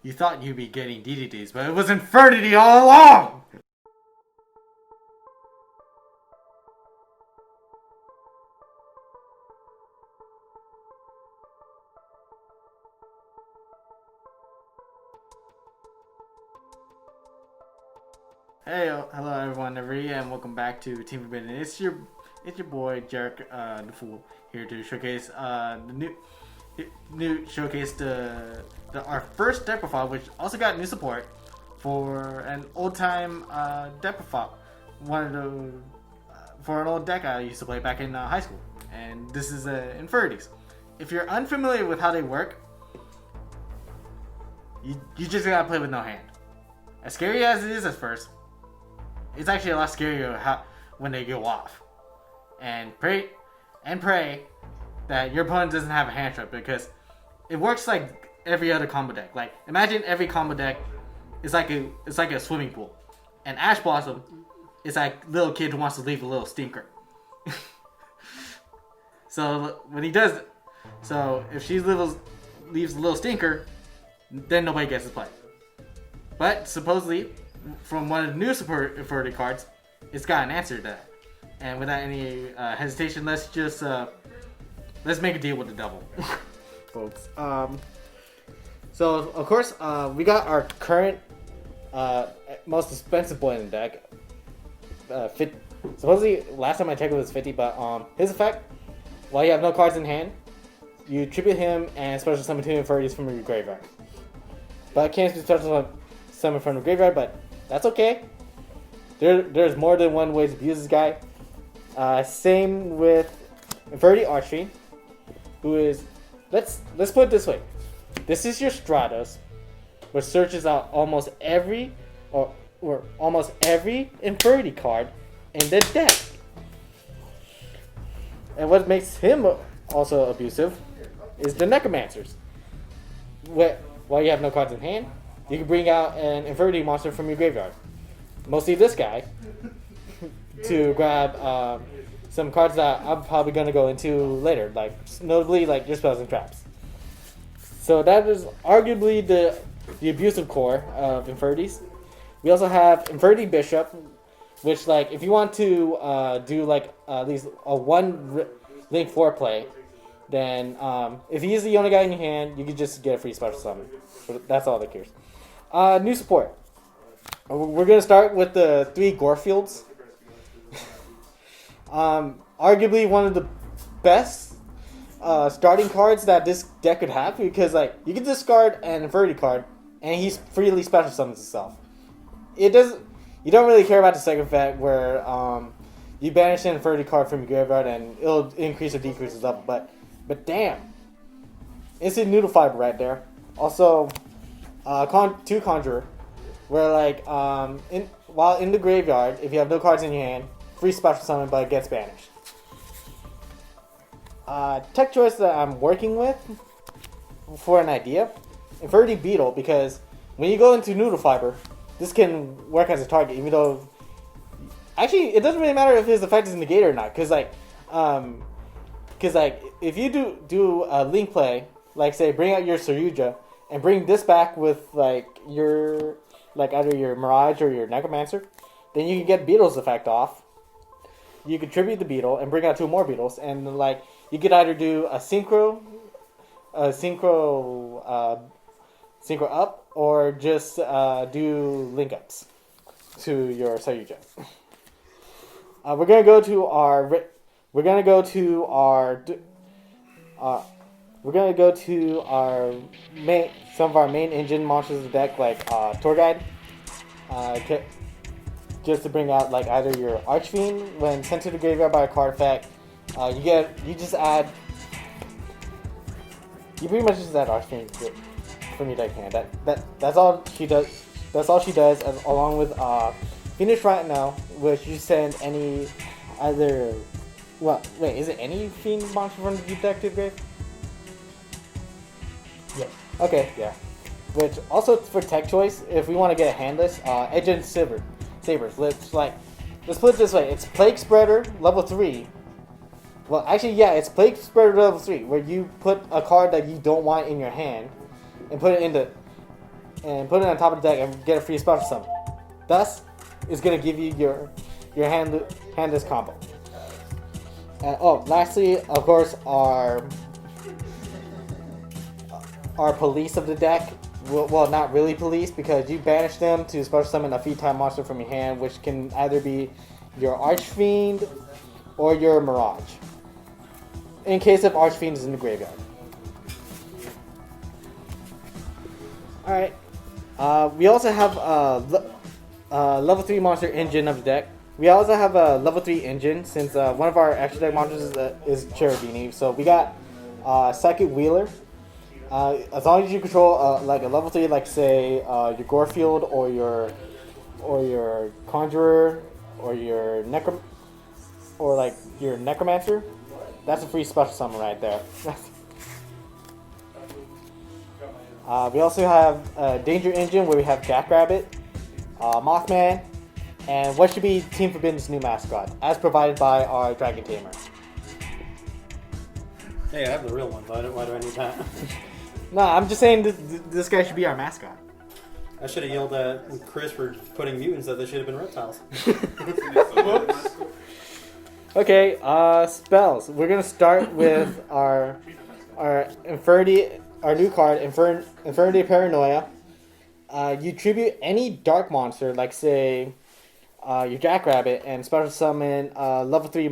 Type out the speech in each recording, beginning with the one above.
You thought you'd be getting DDDs, but it was Infernity all along! Hey, hello everyone, and welcome back to Team Forbidden. It's your boy Jarek, the Fool, here to showcase the our first deck profile, which also got new support for an old time deck profile, for an old deck I used to play back in high school, and this is Infinities. If you're unfamiliar with how they work, you just gotta play with no hand. As scary as it is at first, it's actually a lot scarier when they go off. And pray that your opponent doesn't have a hand trap, because it works like every other combo deck. Like, imagine every combo deck is like a swimming pool, and Ash Blossom is like little kid who wants to leave a little stinker. So when he does, if she leaves a little stinker, then nobody gets to play. But supposedly, from one of the new support Infernity cards, it's got an answer to that. And without any hesitation, let's make a deal with the devil, folks. So of course, we got our current most expensive boy in the deck. Supposedly, last time I checked it was 50, but his effect, while you have no cards in hand, you tribute him and special summon 2 Infinities from your graveyard. But can't be special summon from the graveyard, but that's okay. There's more than one way to abuse this guy. Same with Infernity Archfiend, who is, let's put it this way. This is your Stratos, which searches out almost every Infernity card in the deck. And what makes him also abusive is the Necromancers. While you have no cards in hand, you can bring out an Infernity monster from your graveyard. Mostly this guy, to grab some cards that I'm probably going to go into later, like notably like your spells and traps. So that is arguably the abusive core of Infinities. We also have Infernity Bishop, which, like, if you want to do like at least a one link 4 play, then if he's the only guy in your hand, you can just get a free special summon. That's all that cares. New support. We're gonna start with the 3 Gorefields. Arguably one of the best starting cards that this deck could have, because like you can discard an Infernity card and he freely special summons himself. You don't really care about the second effect where you banish an Infernity card from your graveyard and it'll increase or decrease its level, but damn, instant noodle fiber right there. Also, 2 Conjurer, where like while in the graveyard, if you have no cards in your hand, free special summon, but it gets banished. Tech choice that I'm working with for an idea, Infernity Beetle, because when you go into Noodle Fiber, this can work as a target, even though actually it doesn't really matter if his effect is negated or not, because if you do a link play, like say bring out your Saryuja and bring this back with like your either your Mirage or your Necromancer, then you can get Beetle's effect off. You can tribute the Beetle and bring out 2 more Beetles, and like you could either do a synchro up, or just do link ups to your Saryuja. We're gonna go to our some of our main engine monsters of the deck, like Tour Guide. Just to bring out like either your Archfiend when sent to the graveyard by a card effect, you pretty much just add Archfiend from your deck hand. That's all she does. That's all she does, along with Finish Right Now, which you send any either. Well, wait, is it any Fiend monster from the deck to the grave? Yes. Okay, yeah. Which also for tech choice, if we want to get a handless, Edge and Sabers. Let's put it this way: it's Plague Spreader level 3. Well, actually, yeah, it's Plague Spreader level 3, where you put a card that you don't want in your hand and put it into and put it on top of the deck and get a free special summon. Thus, it's gonna give you your handless combo. And lastly, of course, our police of the deck. Well, not really police, because you banish them to special summon a feat-type monster from your hand, which can either be your Archfiend or your Mirage. In case of Archfiend is in the graveyard. Alright. We also have a level 3 monster engine of the deck. We also have a level 3 engine, since one of our extra deck monsters is Cherubini. So we got Psychic Wheeler. As long as you control like a level 3, like say your Gorefield or your Conjurer or your Necromancer, that's a free special summon right there. We also have Danger Engine, where we have Jackrabbit, Mothman, and what should be Team Forbidden's new mascot, as provided by our Dragon Tamer. Hey, I have the real one. Why do I need that? No, I'm just saying this guy should be our mascot. I should have yelled at Chris for putting mutants that they should have been reptiles. Okay, spells. We're gonna start with our Infernity, our new card, Infernity Paranoia. You tribute any dark monster, like say your Jackrabbit, and special summon level 3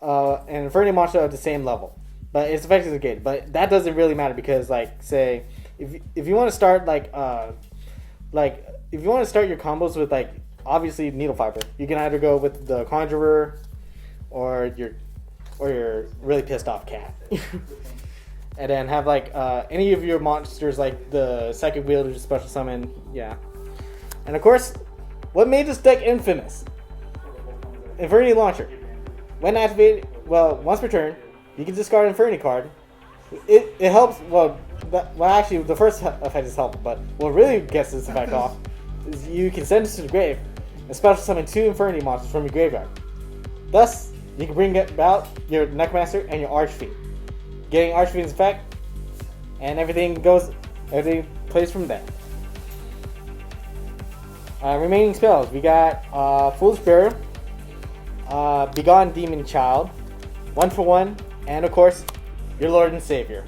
an Infernity monster of the same level. But it's effectively negated. But that doesn't really matter, because like say if you want to start if you want to start your combos with like obviously Needle Fiber, you can either go with the Conjurer or your really pissed off cat. And then have like any of your monsters like the Psychic Wielder special summon, yeah. And of course, what made this deck infamous? Infernity Launcher. When activated, once per turn, you can discard an Infernity card. It helps. Actually, the first effect is helpful, but what really gets this effect off is you can send it to the grave and special summon 2 Infernity monsters from your graveyard. Thus, you can bring out your Necromancer and your Archfiend, getting Archfiend's effect, and everything plays from there. Remaining spells, we got Fool's Burial, Begone Demon Child, 1-for-1, and of course, your Lord and Savior.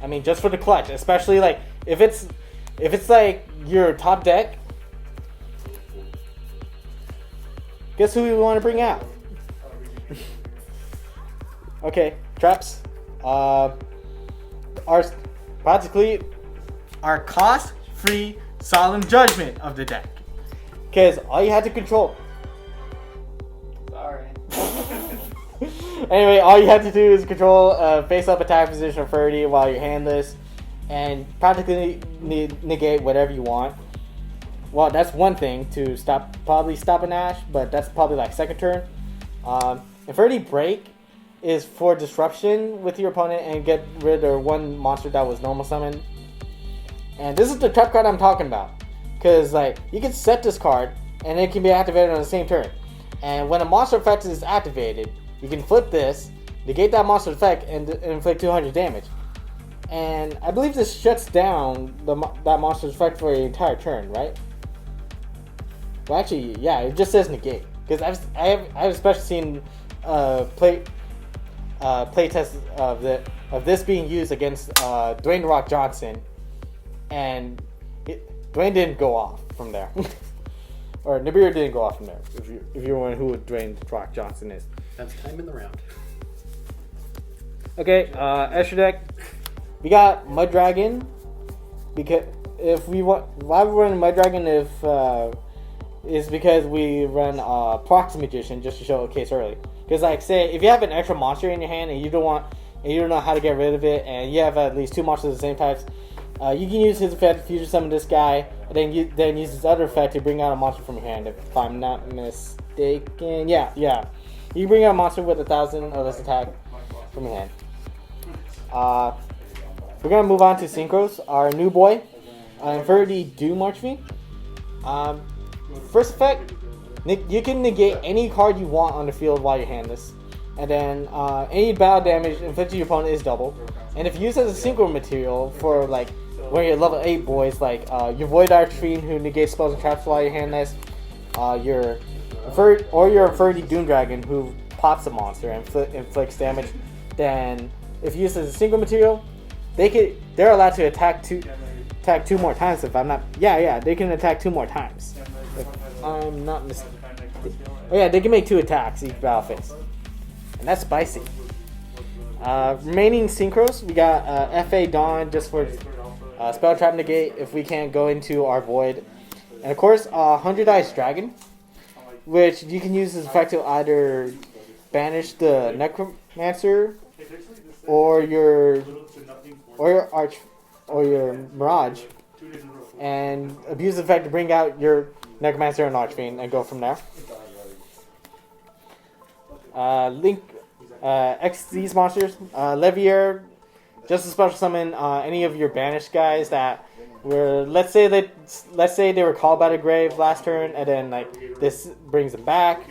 I mean, just for the clutch, especially like if it's like your top deck. Guess who we want to bring out? Okay, traps. Practically our cost-free Solemn Judgment of the deck, because all you have to control. Sorry. Anyway, all you have to do is control face-up attack position of 30 while you're handless, and practically negate whatever you want. Well, that's one thing to probably stop an Ash, but that's probably like second turn. Infernity Break is for disruption with your opponent and get rid of one monster that was normal summoned. And this is the trap card I'm talking about, because like you can set this card and it can be activated on the same turn. And when a monster effect is activated, you can flip this, negate that monster effect, and inflict 200 damage. And I believe this shuts down that monster's effect for the entire turn, right? Well, actually, yeah, it just says negate, because I've especially seen play tests of this being used against Dwayne "The Rock" Johnson, and Dwayne didn't go off from there. Or Nibiru didn't go off from there, if you're wondering who Dwayne "The Rock" Johnson is. That's time in the round. Okay, extra deck. We got Mud Dragon, because why we run Mud Dragon is because we run Proxy Magician just to show a case early. Because like say if you have an extra monster in your hand and you don't know how to get rid of it, and you have at least 2 monsters of the same types, you can use his effect to future summon this guy, and then use his other effect to bring out a monster from your hand. If I'm not mistaken, yeah. You can bring out a monster with 1,000 of this attack from your hand. We're gonna move on to Synchros, our new boy, Infernity Doom Archfiend. First effect, you can negate any card you want on the field while you're handless, and then any battle damage inflicted to your opponent is doubled. And if used as a synchro material for like when you're level 8 boys, like your Void Archfiend who negates spells and traps while your hand nest, your Infernity Doom Dragon who pops a monster and inflicts damage. Then, if used as a single material, they're allowed to attack two more times. If I'm not, they can attack 2 more times. If I'm not mistaken. Oh yeah, they can make 2 attacks each battle phase, and that's spicy. Remaining synchros, we got FA Dawn just for spell trap negate if we can't go into our void, and of course 100 Eyes Dragon, which you can use as effect to either banish the Necromancer or your Mirage, and abuse the effect to bring out your Necromancer and Archfiend and go from there. Link X these monsters. Levier, just to special summon any of your banished guys that were, let's say they were called by the grave last turn, and then like this brings them back.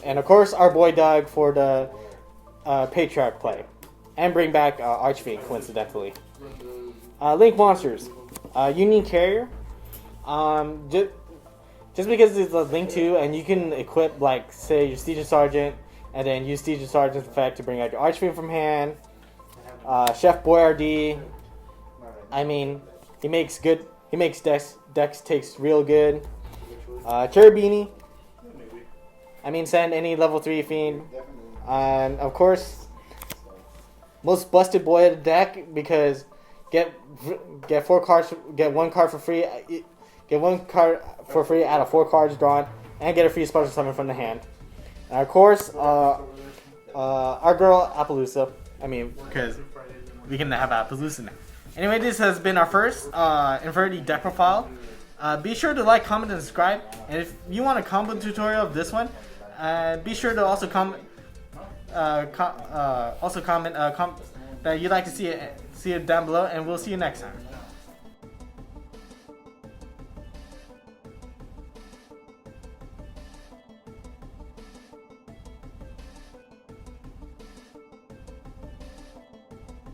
And of course our boy Doug for the Patriarch play, and bring back Archfiend coincidentally. Link monsters. Union Carrier. Just because it's a Link 2 and you can equip like say your Siege Sergeant and then use Siege Sergeant's effect to bring out your Archfiend from hand. Chef Boyardee. I mean, he makes Dex takes real good. Cherubini. I mean, send any level 3 fiend. And of course, most busted boy of the deck because get 4 cards, get 1 card for free. Get 1 card for free out of 4 cards drawn, and get a free special summon from the hand. And of course, our girl Appaloosa. I mean, because we can have Appaloosa now. Anyway, this has been our first Infernity deck profile. Be sure to like, comment, and subscribe. And if you want a combo tutorial of this one, be sure to also comment that you'd like to see it down below. And we'll see you next time.